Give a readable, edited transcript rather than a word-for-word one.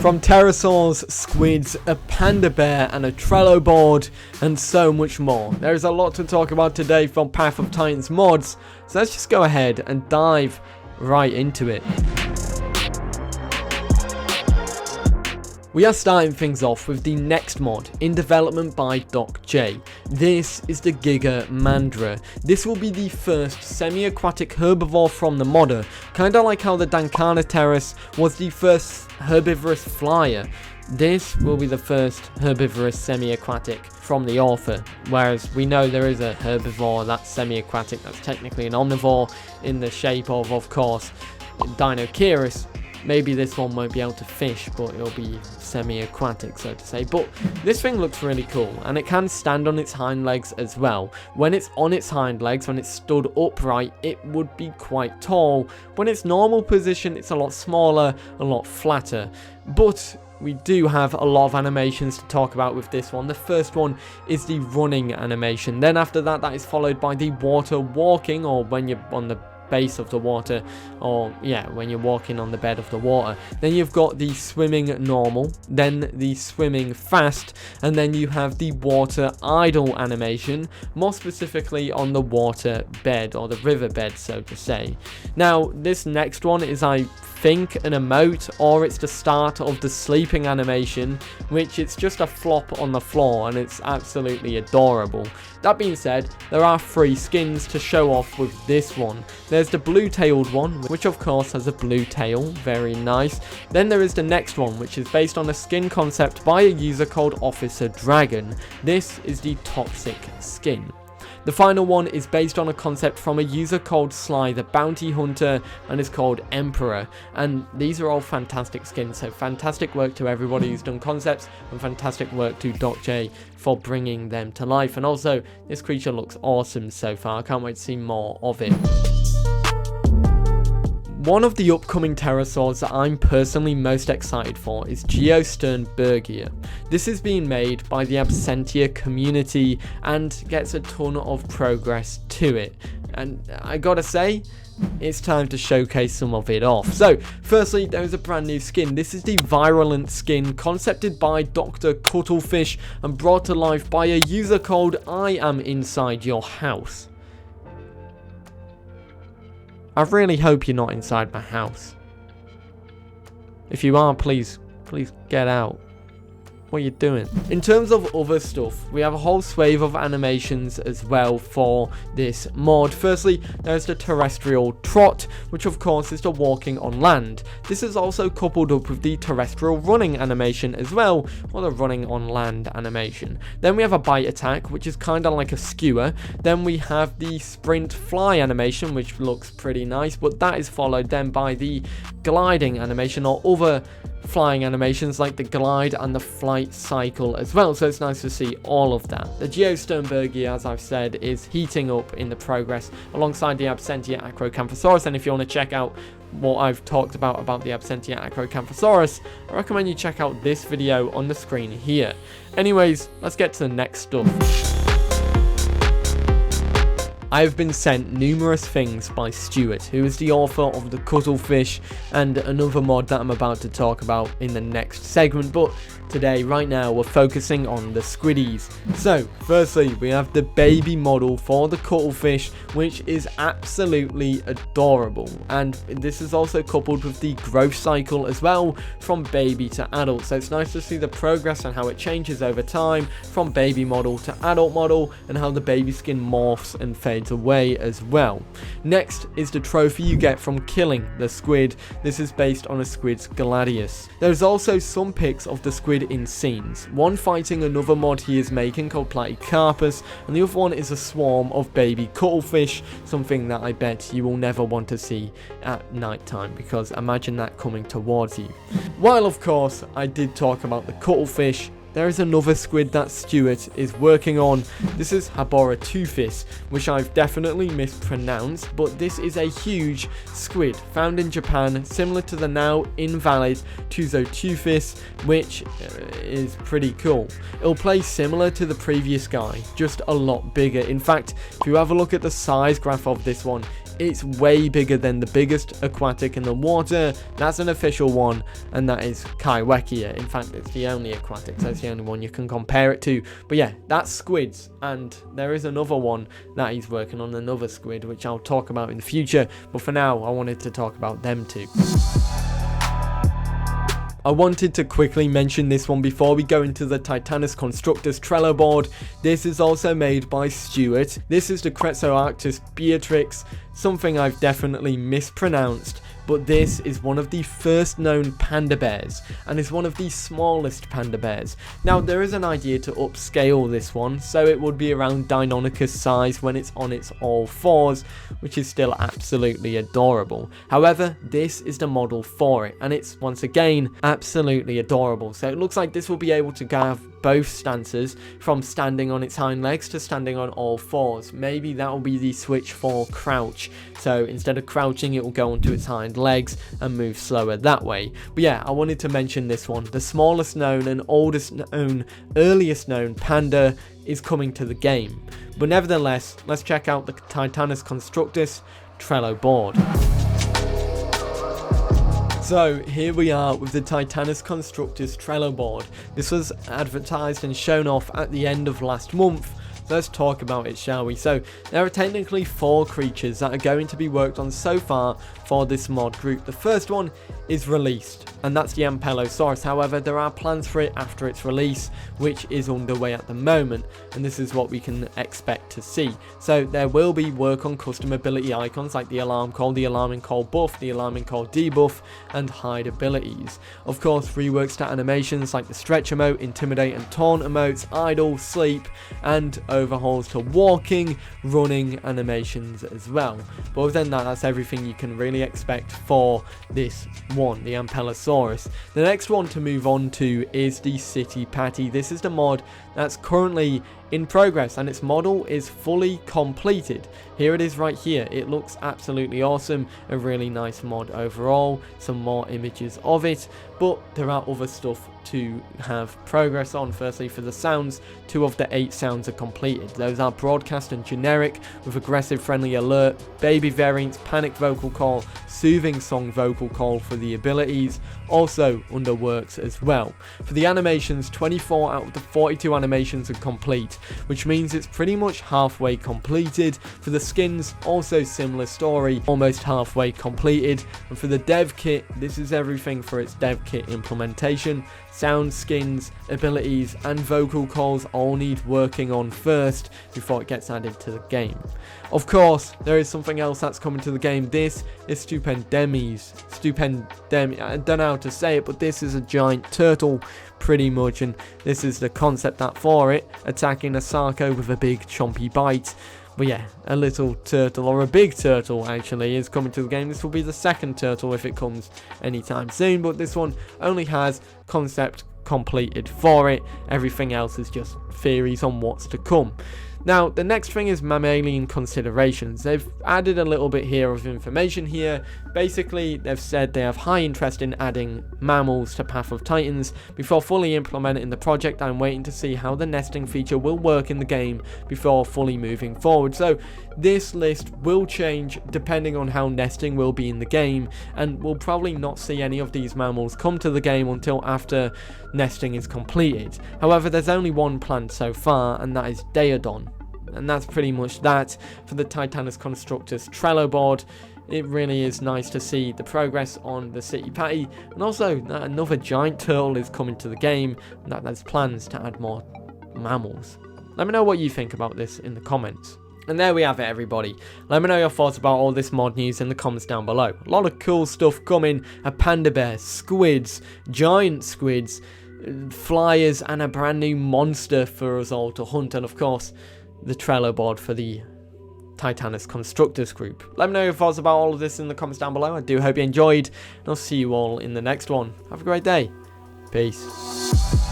From pterosaurs, squids, a panda bear and a Trello board, and so much more. There is a lot to talk about today from Path of Titans mods, so let's just go ahead and dive right into it. We are starting things off with the next mod in development by Doc J. This is the gigamandra. This will be the first semi-aquatic herbivore from the modder, kinda like how the Dancanaterus was the first herbivorous flyer. This will be the first herbivorous semi-aquatic from the author, whereas we know there is a herbivore that's semi-aquatic, that's technically an omnivore in the shape of course, Dinosaurs. Maybe this one won't be able to fish, but it'll be semi-aquatic, so to say. But this thing looks really cool, and it can stand on its hind legs as well. When it's on its hind legs, when it's stood upright, it would be quite tall. When it's normal position, it's a lot smaller, a lot flatter. But we do have a lot of animations to talk about with this one. The first one is the running animation. Then after that, that is followed by the water walking, or when you're on the base of the water, or yeah, when you're walking on the bed of the water. Then you've got the swimming normal, then the swimming fast, and then you have the water idle animation, more specifically on the water bed, or the river bed, so to say. Now this next one is, I think, an emote, or it's the start of the sleeping animation, which it's just a flop on the floor, and it's absolutely adorable. That being said, there are 3 skins to show off with this one. There's the blue-tailed one, which of course has a blue tail, very nice. Then there is the next one, which is based on a skin concept by a user called Officer Dragon. This is the toxic skin. The final one is based on a concept from a user called Sly the Bounty Hunter, and is called Emperor. And these are all fantastic skins, so fantastic work to everybody who's done concepts, and fantastic work to Doc J for bringing them to life. And also, this creature looks awesome so far. I can't wait to see more of it. One of the upcoming pterosaurs that I'm personally most excited for is geosternbergia. This is being made by the Absentia community and gets a ton of progress to it. And I gotta say, it's time to showcase some of it off. So, firstly, there's a brand new skin. This is the Virulent skin, concepted by Dr. Cuttlefish and brought to life by a user called I Am Inside Your House. I really hope you're not inside my house. If you are, please get out. What are you doing? In terms of other stuff, we have a whole swathe of animations as well for this mod. Firstly, there's the terrestrial trot, which of course is the walking on land. This is also coupled up with the terrestrial running animation as well, or the running on land animation. Then we have a bite attack, which is kind of like a skewer. Then we have the sprint fly animation, which looks pretty nice, but that is followed then by the gliding animation, or other flying animations like the glide and the flight cycle as well, so it's nice to see all of that. The geosternbergia, as I've said, is heating up in the progress alongside the Absentia acrocanthosaurus, and if you want to check out what I've talked about the Absentia acrocanthosaurus, I recommend you check out this video on the screen here. Anyways, let's get to the next stuff. I have been sent numerous things by Stuart, who is the author of the Cuttlefish and another mod that I'm about to talk about in the next segment, but today, right now, we're focusing on the squiddies. So, firstly, we have the baby model for the Cuttlefish, which is absolutely adorable, and this is also coupled with the growth cycle as well, from baby to adult, so it's nice to see the progress and how it changes over time, from baby model to adult model, and how the baby skin morphs and fades away as well. Next is the trophy you get from killing the squid. This is based on a squid's gladius. There's also some pics of the squid in scenes, one fighting another mod he is making called Platycarpus, and the other one is a swarm of baby cuttlefish, something that I bet you will never want to see at night time, because imagine that coming towards you. While of course I did talk about the cuttlefish, there is another squid that Stuart is working on. This is Haborateuthis, which I've definitely mispronounced, but this is a huge squid found in Japan, similar to the now invalid Tusoteuthis, which is pretty cool. It'll play similar to the previous guy, just a lot bigger. In fact, if you have a look at the size graph of this one, it's way bigger than the biggest aquatic in the water. That's an official one, and that is Kaiwekia. In fact, it's the only aquatic, so it's the only one you can compare it to. But yeah, that's squids, and there is another one that he's working on, another squid, which I'll talk about in the future. But for now, I wanted to talk about them two. I wanted to quickly mention this one before we go into the Titanus Constructus Trello board. This is also made by Stuart. This is the Cretzoarctus beatrix, something I've definitely mispronounced, but this is one of the first known panda bears, and is one of the smallest panda bears. Now, there is an idea to upscale this one, so it would be around Deinonychus size when it's on its all fours, which is still absolutely adorable. However, this is the model for it, and it's, once again, absolutely adorable. So it looks like this will be able to have both stances, from standing on its hind legs to standing on all fours. Maybe that will be the switch for crouch, so instead of crouching it will go onto its hind legs and move slower that way. But yeah, I wanted to mention this one. The smallest known and oldest known, earliest known panda is coming to the game. But nevertheless, let's check out the Titanus Constructus Trello board. So here we are with the Titanus Constructus Trello board. This was advertised and shown off at the end of last month. So let's talk about it, shall we? So there are technically 4 creatures that are going to be worked on so far for this mod group. The first one is released, and that's the Ankylosaurus. However, there are plans for it after its release, which is underway at the moment, and this is what we can expect to see. So there will be work on custom ability icons like the alarm call, the alarming call buff, the alarming call debuff, and hide abilities. Of course, reworks to animations like the stretch emote, intimidate and taunt emotes, idle, sleep, and overhauls to walking, running animations as well. But other than that, that's everything you can really expect for this one, the Ankylosaurus. The next one to move on to is the City Patty. This is the mod that's currently in progress, and its model is fully completed. Here it is right here. It looks absolutely awesome, a really nice mod overall. Some more images of it, but there are other stuff to have progress on. Firstly, for the sounds, 2 of the 8 sounds are completed. Those are broadcast and generic, with aggressive friendly alert, baby variants, panic vocal call, soothing song vocal call for the abilities, also under works as well. For the animations, 24 out of the 42 animations are complete, which means it's pretty much halfway completed. For the skins, also similar story, almost halfway completed. And for the dev kit, this is everything for its dev kit implementation. Sound, skins, abilities, and vocal calls all need working on first before it gets added to the game. Of course, there is something else that's coming to the game. This is Stupendemis. I don't know how to say it, but this is a giant turtle, pretty much, and this is the concept art for it, attacking a Sarco with a big chompy bite. But yeah, a little turtle, or a big turtle actually, is coming to the game. This will be the second turtle if it comes anytime soon, but this one only has concept completed for it. Everything else is just theories on what's to come. Now, the next thing is mammalian considerations. They've added a little bit here of information here. Basically, they've said they have high interest in adding mammals to Path of Titans. Before fully implementing the project, I'm waiting to see how the nesting feature will work in the game before fully moving forward. So this list will change depending on how nesting will be in the game, and we'll probably not see any of these mammals come to the game until after nesting is completed. However, there's only one planned so far, and that is Daedon. And that's pretty much that for the Titanus Constructus Trello board. It really is nice to see the progress on the City Patty, and also that another giant turtle is coming to the game, and that there's plans to add more mammals. Let me know what you think about this in the comments. And there we have it, everybody. Let me know your thoughts about all this mod news in the comments down below. A lot of cool stuff coming. A panda bear, squids, giant squids, flyers, and a brand new monster for us all to hunt. And of course, the Trello board for the Titanus Constructus group. Let me know your thoughts about all of this in the comments down below. I do hope you enjoyed, and I'll see you all in the next one. Have a great day. Peace.